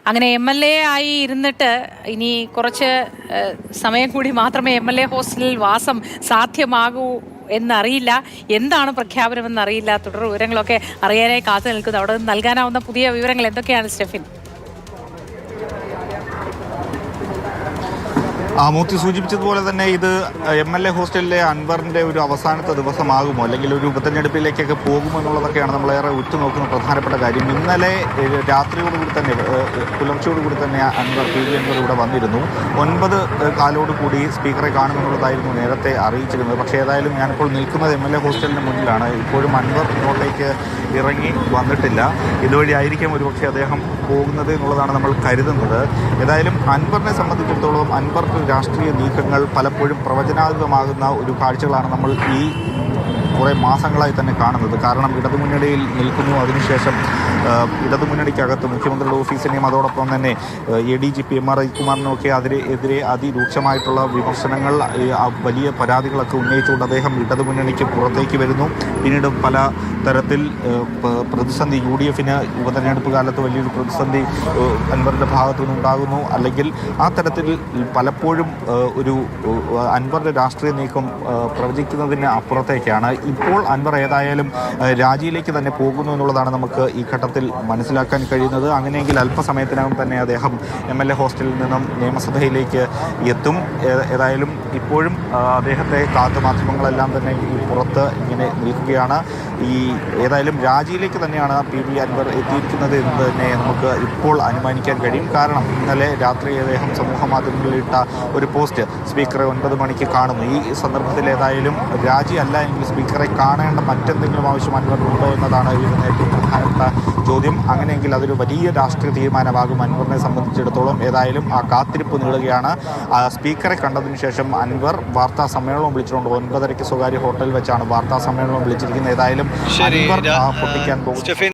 അങ്ങനെ MLA ആയി ഇരുന്നിട്ട് ഇനി കുറച്ച് സമയം കൂടി മാത്രമേ MLA ഹോസ്റ്റലിൽ വാസം സാധ്യമാകൂ എന്നറിയില്ല. എന്താണ് പ്രഖ്യാപനമെന്നറിയില്ല. തുടർ വിവരങ്ങളൊക്കെ അറിയാനായി കാത്തു നിൽക്കുന്നു. അവിടെ നിന്ന് നൽകാനാവുന്ന പുതിയ വിവരങ്ങൾ എന്തൊക്കെയാണ് സ്റ്റെഫിൻ? മൂർത്തി സൂചിപ്പിച്ചതുപോലെ തന്നെ ഇത് MLA ഹോസ്റ്റലിലെ അൻവറിൻ്റെ ഒരു അവസാനത്തെ ദിവസമാകുമോ, അല്ലെങ്കിൽ ഒരു ഉപതെരഞ്ഞെടുപ്പിലേക്കൊക്കെ പോകുമോ എന്നുള്ളതൊക്കെയാണ് നമ്മളേറെ ഉറ്റുനോക്കുന്ന പ്രധാനപ്പെട്ട കാര്യം. ഇന്നലെ രാത്രിയോടുകൂടി തന്നെ, പുലർച്ചയോടുകൂടി തന്നെ അൻവർ ഇവിടെ വന്നിരുന്നു. 9 കാലോടുകൂടി സ്പീക്കറെ കാണുമെന്നുള്ളതായിരുന്നു നേരത്തെ അറിയിച്ചിരുന്നത്. പക്ഷേ ഏതായാലും ഞാനിപ്പോൾ നിൽക്കുന്നത് MLA ഹോസ്റ്റലിന് മുന്നിലാണ്. ഇപ്പോഴും അൻവർ ഇങ്ങോട്ടേക്ക് ഇറങ്ങി വന്നിട്ടില്ല. ഇതുവഴി ആയിരിക്കും ഒരുപക്ഷെ അദ്ദേഹം പോകുന്നത് എന്നുള്ളതാണ് നമ്മൾ കരുതുന്നത്. ഏതായാലും അൻവറിനെ സംബന്ധിച്ചിടത്തോളം അൻവർക്ക് രാഷ്ട്രീയ നീക്കങ്ങൾ പലപ്പോഴും പ്രവചനാതീതമാകുന്ന ഒരു കാഴ്ചകളാണ് നമ്മൾ ഈ കുറേ മാസങ്ങളായി തന്നെ കാണുന്നത്. കാരണം ഇടതുമുന്നണിയിൽ നിൽക്കുന്നു, അതിനുശേഷം ഇടതുമുന്നണിക്കകത്ത് മുഖ്യമന്ത്രിയുടെ ഓഫീസിനെയും അതോടൊപ്പം തന്നെ ADGP MR അജിത്കുമാറിനുമൊക്കെ എതിരെ അതിരൂക്ഷമായിട്ടുള്ള വിമർശനങ്ങൾ, വലിയ പരാതികളൊക്കെ ഉന്നയിച്ചുകൊണ്ട് അദ്ദേഹം ഇടതുമുന്നണിക്ക് പുറത്തേക്ക് വരുന്നു. പിന്നീട് പല തരത്തിൽ പ്രതിസന്ധി UDFന് ഉപതെരഞ്ഞെടുപ്പ് കാലത്ത് വലിയൊരു പ്രതിസന്ധി അൻവറിൻ്റെ ഭാഗത്തു നിന്നുണ്ടാകുന്നു. അല്ലെങ്കിൽ ആ തരത്തിൽ പലപ്പോഴും ഒരു അൻവറിൻ്റെ രാഷ്ട്രീയ നീക്കം പ്രവചിക്കുന്നതിന് അപ്പുറത്തേക്കാണ്. ഇപ്പോൾ അൻവർ ഏതായാലും രാജിയിലേക്ക് തന്നെ പോകുന്നു എന്നുള്ളതാണ് നമുക്ക് ഈ ഘട്ടത്തിൽ മനസ്സിലാക്കാൻ കഴിയുന്നത്. അങ്ങനെയെങ്കിൽ അല്പസമയത്തിനകം തന്നെ അദ്ദേഹം MLA ഹോസ്റ്റലിൽ നിന്നും നിയമസഭയിലേക്ക് എത്തും. ഏതായാലും ഇപ്പോഴും അദ്ദേഹത്തെ കാത്ത് മാധ്യമങ്ങളെല്ലാം തന്നെ പുറത്ത് ഇങ്ങനെ നിൽക്കുകയാണ്. ഏതായാലും രാജിയിലേക്ക് തന്നെയാണ് PV അൻവർ എത്തിയിരിക്കുന്നത് എന്ന് തന്നെ നമുക്ക് ഇപ്പോൾ അനുമാനിക്കാൻ കഴിയും. കാരണം ഇന്നലെ രാത്രി അദ്ദേഹം സമൂഹ മാധ്യമങ്ങളിൽ ഇട്ട ഒരു പോസ്റ്റ്, സ്പീക്കറെ 9 മണിക്ക് കാണുന്നു. ഈ സന്ദർഭത്തിൽ ഏതായാലും രാജി അല്ല എങ്കിൽ സ്പീക്കറെ കാണേണ്ട മറ്റെന്തെങ്കിലും ആവശ്യം അൻവറിനുണ്ടോ എന്നതാണ് ഇതിന് ഏറ്റവും പ്രധാനപ്പെട്ട ചോദ്യം. അങ്ങനെയെങ്കിൽ അതൊരു വലിയ രാഷ്ട്രീയ തീരുമാനമാകും അൻവറിനെ സംബന്ധിച്ചിടത്തോളം. ഏതായാലും ആ കാത്തിരിപ്പ് നീളുകയാണ്. സ്പീക്കറെ കണ്ടതിന് ശേഷം അൻവർ വാർത്താ സമ്മേളനം വിളിച്ചിട്ടുണ്ട്. 9:30 സ്വകാര്യ ഹോട്ടലിൽ വെച്ചാണ് വാർത്താ സമ്മേളനം വിളിച്ചിരിക്കുന്നത്. ഏതായാലും അൻവർ പൊട്ടിക്കാൻ പോകും.